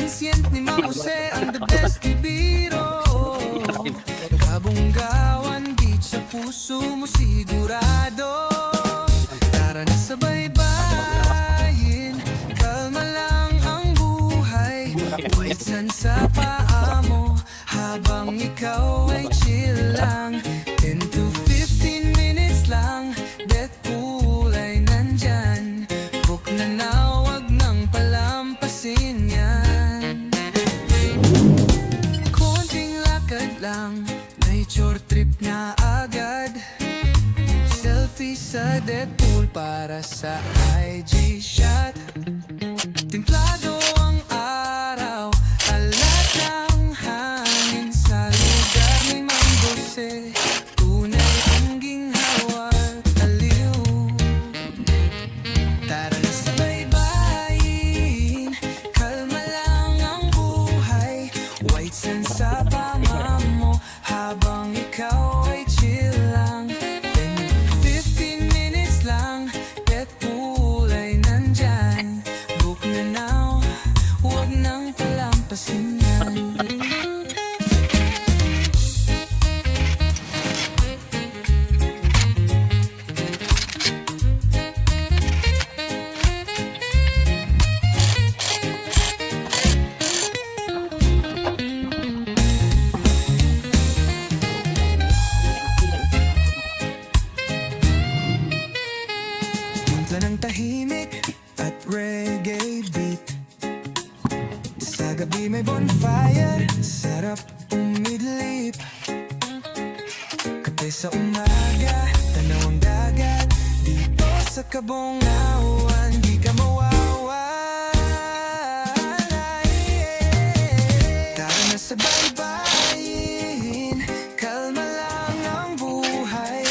transient ni Mang Jose ang the best ibiro. Kabunggawan, beach sa puso mo sigurado. Tara na sa baybayin, kalma lang ang buhay. White sand sa paa mo, habang ikaw ay chill lang. 10 to 15 minutes lang, death pool ay nandyan. Book na na, wag nang palampasin yan. Konting lakad lang, may short trip na agad. Selfie sa death pool para sa IG shot. Templado ang araw, alat ng hangin sa lugar ni Mang Jose. Tunay ang ginhawa at aliw. Tara na sa baybayin, kalma lang ang buhay. White sand sa pama mo, habang ikaw ay chill lang. 10-15 minutes lang, death pool ay nandyan. Book na now, huwag nang palampasin yan. Punta ng tahimik at reggae beat. Sa gabi may bonfire, sarap umidlip. Kape sa umaga, tanaw ang dagat. Dito sa Kabungawan, di ka mawawala. Tara na sa baybayin, kalma lang ang buhay.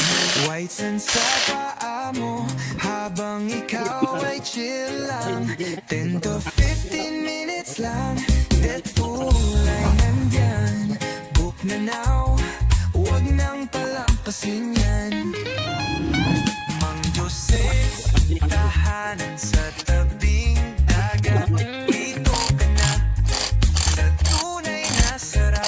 White sand sa paa mo, habang ikaw ay chill lang. 10 to 15 minutes lang, death pool ay nandyan. Book na now, huwag nang palampasin yan. Mang Jose, tahanan sa tabing dagat. Dito ka na, sa tunay na sarap.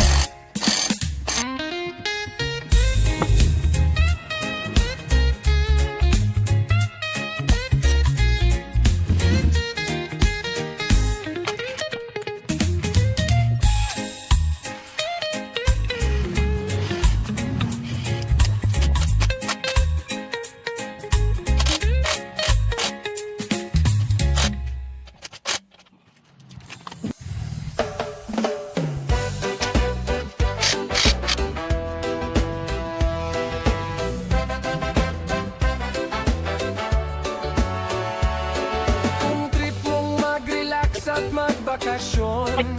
Kung trip mong mag-relax at magbakasyon,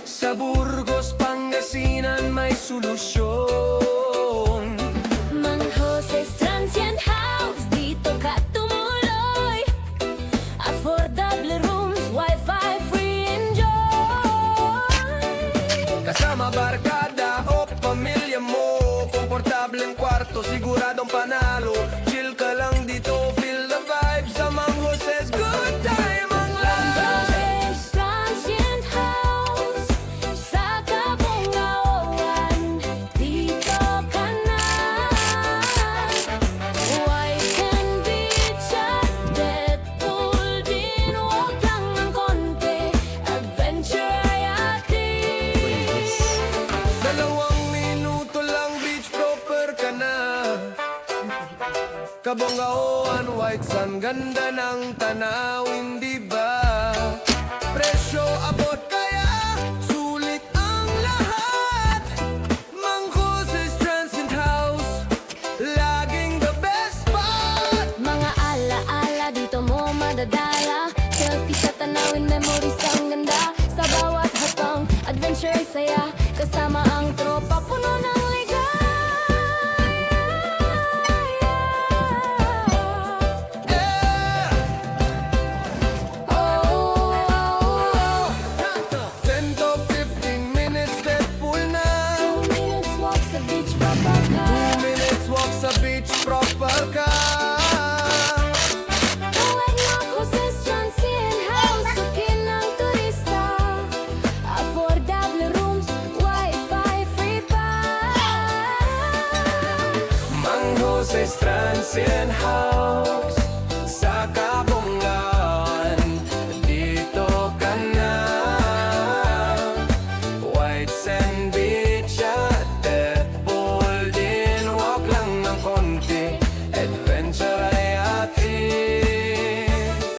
sa Burgos, Pangasinan may solusyon. Mang Jose's Transient House, dito ka tumuloy. Affordable rooms, wifi free, enjoy. Kasama barkada o pamilya mo, komportableng kwarto, siguradong panalo. Chill ka lang dito, feel the vibe sa Mang Jose's Good Time ang Mang life. Jose's Transient House, sa Kabungawan, dito ka na. White sand beach at death pool din, huwag lang ng konti. Adventure ay atin. 2 minuto lang, beach proper ka na. Kabungawan, white sun, ganda ng tanawin.